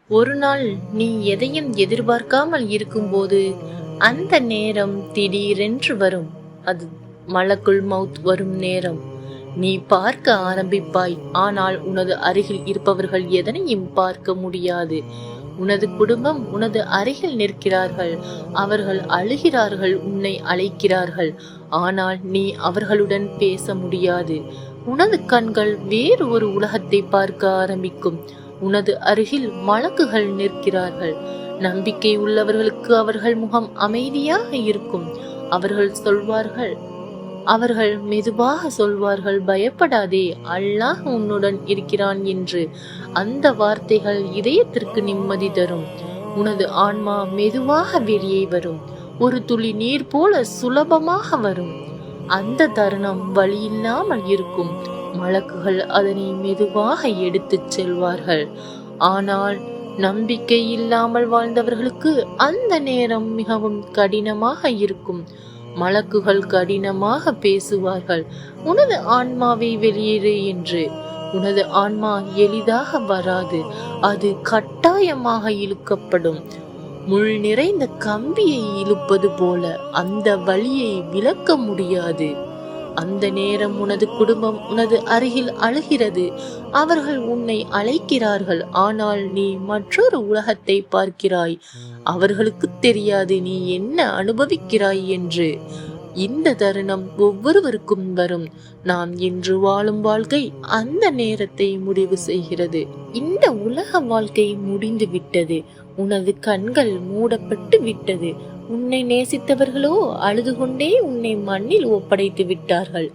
ஒரு நாள் நீ எதையும் எதிர்பார்க்காமல் இருக்கும்போது அந்த நேரம் திடீரென்று வரும். அது மலக்குள் மௌத் வரும் நேரம். நீ பார்க்க ஆரம்பிப்பாய், ஆனால் உனது அருகில் இருப்பவர்கள் எதனையும் பார்க்க முடியாது. உனது குடும்பம் உனது அருகில் நிற்கிறார்கள், அவர்கள் அழுகிறார்கள், உன்னை அழைக்கிறார்கள், ஆனால் நீ அவர்களுடன் பேச முடியாது. உனது கண்கள் வேறு ஒரு உலகத்தை பார்க்க ஆரம்பிக்கும். உனது அருகில் மலக்குகள் நிற்கிறார்கள். நம்பிக்கை உள்ளவர்களுக்கு அவர்கள் முகம் அமைதியாக இருக்கும். அவர்கள் மெதுவாக சொல்வார்கள், பயப்படாதே, அல்லாஹ் உன்னுடன் இருக்கிறான் என்று. அந்த வார்த்தைகள் இதயத்திற்கு நிம்மதி தரும். உனது ஆன்மா மெதுவாக வெளியே வரும். ஒரு துளி நீர் போல சுலபமாக வரும். அந்த தருணம் வழி இல்லாமல் இருக்கும். மலக்குகள் அதனை மெதுவாக எடுத்துச் செல்வார்கள். ஆனால் நம்பிக்கை இல்லாமல் வாழ்ந்தவர்களுக்கு அந்த நேரம் மிகவும் கடினமாக இருக்கும். மலக்குகள் கடினமாக பேசுவார்கள், உனது ஆன்மாவை வெளியேறு என்று. உனது ஆன்மா எளிதாக வராது, அது கட்டாயமாக இழுக்கப்படும். முள் நிறைந்த கம்பியை இழுப்பது போல அந்த வலியை விளக்க முடியாது. அந்த நேரம் உனது குடும்பம் உனது அருகில் அழுகிறது. அவர்கள் உன்னை அழைக்கிறார்கள், ஆனால் நீ மற்றொரு உலகத்தை பார்க்கிறாய். அவர்களுக்கு தெரியாது நீ என்ன அனுபவிக்கிறாய் என்று. இந்த தருணம் ஒவ்வொருவருக்கும் வரும். நாம் இன்று வாழும் வாழ்க்கை அந்த நேரத்தை முடிவு செய்கிறது. இந்த உலக வாழ்க்கை முடிந்து விட்டது. உனது கண்கள் மூடப்பட்டு விட்டது. உன்னை நேசித்தவர்களோ அழுது கொண்டே உன்னை மண்ணில் ஒப்படைத்து விட்டார்கள்.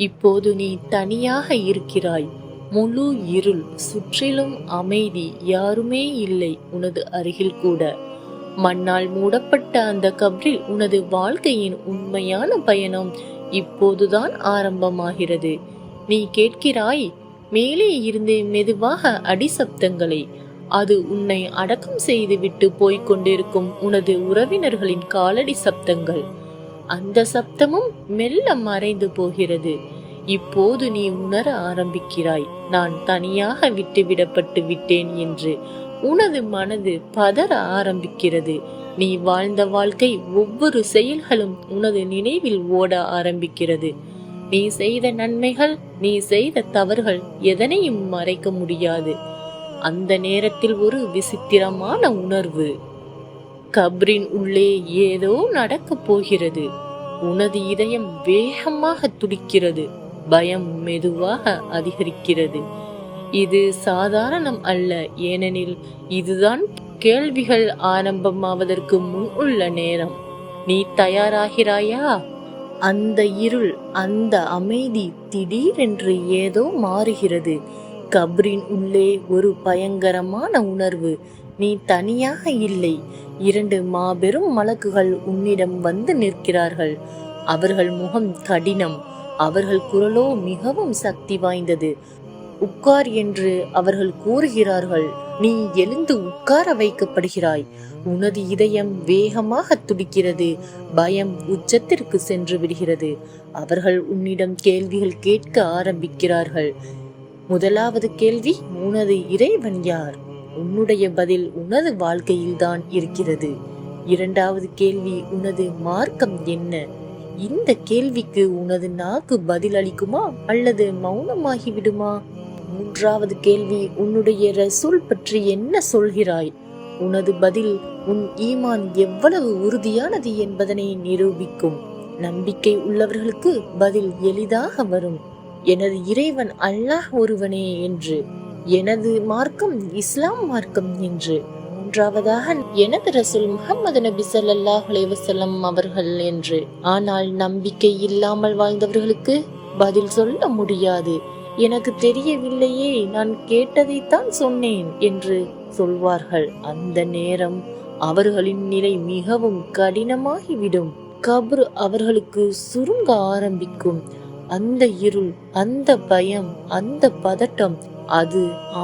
இப்போது நீ தனியாக இருக்கிறாய். முழு இருள், சுற்றிலும் அமைதி, யாருமே இல்லை உனது அருகில் கூட. மண்ணால் மூடப்பட்ட அந்த கப்ரில் உனது வாழ்க்கையின் உண்மையான பயணம் இப்போதுதான் ஆரம்பமாகிறது. நீ கேட்கிறாய், மேலே இருந்து மெதுவாக அடிசப்தங்களை. அது உன்னை அடக்கம் செய்து விட்டு போய்கொண்டிருக்கும் உனது உறவினர்களின் காலடி சப்தங்கள். அந்த சப்தமும் மெல்ல மறைந்து போகிறது. இப்போது நீ உணர ஆரம்பிக்கிறாய், நான் தனியாக விட்டுவிடப்பட்டு விட்டேன் என்று. உனது மனது பதற ஆரம்பிக்கிறது. நீ வாழ்ந்த வாழ்க்கை, ஒவ்வொரு செயல்களும் உனது நினைவில் ஓட ஆரம்பிக்கிறது. நீ செய்த நன்மைகள், நீ செய்த தவறுகள் எதனையும் மறைக்க முடியாது. அந்த நேரத்தில் ஒரு விசித்திரமான உணர்வு. கப்ரின் உள்ளே ஏதோ நடக்கப் போகிறது. உனது இதயம் வேகமாக துடிக்கிறது. பயம் மெதுவாக அதிகரிக்கிறது. இது சாதாரணம் அல்ல, ஏனெனில் இதுதான் கேள்விகள் ஆரம்பமாவதற்கு முன் உள்ள நேரம். நீ தயாராகிறாயா? அந்த இருள், அந்த அமைதி, திடீரென்று ஏதோ மாறுகிறது. கப்ரின் உள்ளே ஒரு பயங்கரமான உணர்வு. நீ தனியாக இல்லை. 2 மாபெரும் மலக்குகள் உன்னிடம் வந்து நிற்கிறார்கள். அவர்கள் முகம் கடினம், அவர்கள் குரலோ மிகவும் சக்தி வாய்ந்தது. உட்கார் என்று அவர்கள் கூறுகிறார்கள். நீ எழுந்து உட்கார வைக்கப்படுகிறாய். உனது இதயம் வேகமாக துடிக்கிறது. பயம் உச்சத்திற்கு சென்று விடுகிறது. அவர்கள் உன்னிடம் கேள்விகள் கேட்க ஆரம்பிக்கிறார்கள். முதலாவது கேள்வி, உனது இறைவன் யார்? உன்னுடைய பதில் உனது வாழ்க்கையில்தான் இருக்கிறது. 2வது கேள்வி, உனது மார்க்கம் என்ன? இந்த கேள்விக்கு உனது நாக்கு பதில் அளிக்குமா அல்லது மௌனமாகிவிடுமா? 3வது கேள்வி, உன்னுடைய ரசூல் பற்றி என்ன சொல்கிறாய்? உனது பதில் உன் ஈமான் எவ்வளவு உறுதியானது என்பதனை நிரூபிக்கும். நம்பிக்கை உள்ளவர்களுக்கு பதில் எளிதாக வரும். எனது இறைவன் அல்லாஹ் ஒருவனே என்று. எனது மார்க்கம் இஸ்லாம் மார்க்கம் என்று. 3வதாக எனது ரசூல் முஹம்மது நபி ஸல்லல்லாஹு அலைஹி வஸல்லம் அவர்கள் என்று. ஆனால் நம்பிக்கை இல்லாமல் வாழ்ந்தவர்களுக்கு பதில் சொல்ல முடியாது. எனக்கு தெரியவில்லையே, நான் கேட்டதைத்தான் சொன்னேன் என்று சொல்வார்கள். அந்த நேரம் அவர்களின் நிலை மிகவும் கடினமாகிவிடும். கப்ர் அவர்களுக்கு சுருங்க ஆரம்பிக்கும். அந்த இருள், அந்த பயம், அந்த பதட்டம், அது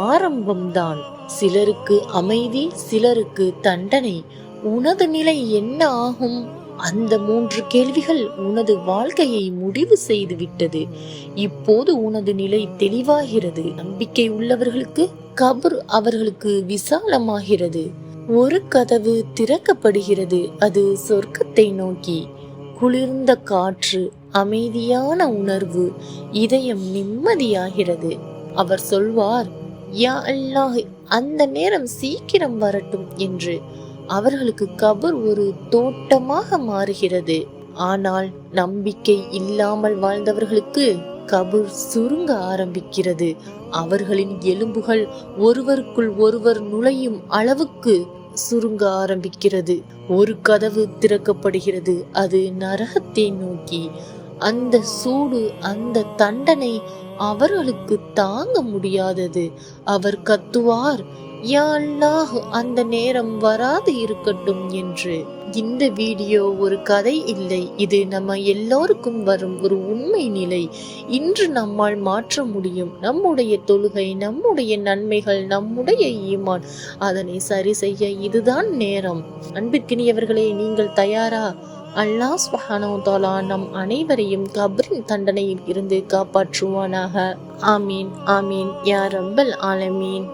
ஆரம்பம்தான். சிலருக்கு அமைதி, சிலருக்கு தண்டனை. உனது நிலை என்ன ஆகும்? அந்த 3 கேள்விகள் உனது வாழ்க்கையை முடிவு செய்து விட்டது. இப்போது உனது நிலை தெளிவாகிறது. நம்பிக்கை உள்ளவர்களுக்கு கபர் அவர்களுக்கு விசாலமாகிறது. ஒரு கதவு திறக்கப்படுகிறது, அது சொர்க்கத்தை நோக்கி. குளிர்ந்த காற்று, அமைதியான உணர்வு, இதயம் நிம்மதியாகிறது. அவர் சொல்வார், யா அல்லாஹ், அந்த நேரம் சீக்கிரம் வரட்டும் என்று. அவர்களுக்கு கபர் ஒரு தோட்டமாக மாறுகிறது. ஆனால் நம்பிக்கை இல்லாமல் வாழ்ந்தவர்களுக்கு கபர் சுருங்க ஆரம்பிக்கிறது. அவர்களின் எலும்புகள் ஒருவருக்குள் ஒருவர் நுழையும் அளவுக்கு சுருங்க ஆரம்பிக்கிறது. ஒரு கதவு திறக்கப்படுகிறது, அது நரகத்தை நோக்கி. அந்த சூடு, அந்த தண்டனை அவர்களுக்கு தாங்க முடியாதது. அவர் கத்துவார், யா அல்லாஹ், அந்த நேரம் வராது இருக்கட்டும் என்று. இந்த வீடியோ ஒரு கதை இல்லை, இது நம்ம எல்லோருக்கும் வரும் ஒரு உண்மை நிலை. இன்று நம்மால் மாற்ற முடியும். நம்முடைய தொழுகை, நம்முடைய நன்மைகள், நம்முடைய ஈமான், அதனை சரி செய்ய இதுதான் நேரம். அன்பிற்கினியவர்களே, நீங்கள் தயாரா? அல்லாஹ் சுப்ஹானஹு வ தஆலா நம் அனைவரையும் கபரின் தண்டனையில் இருந்து காப்பாற்றுவானாக. ஆமீன் ஆமீன் யா ரப்பல் ஆலமீன்.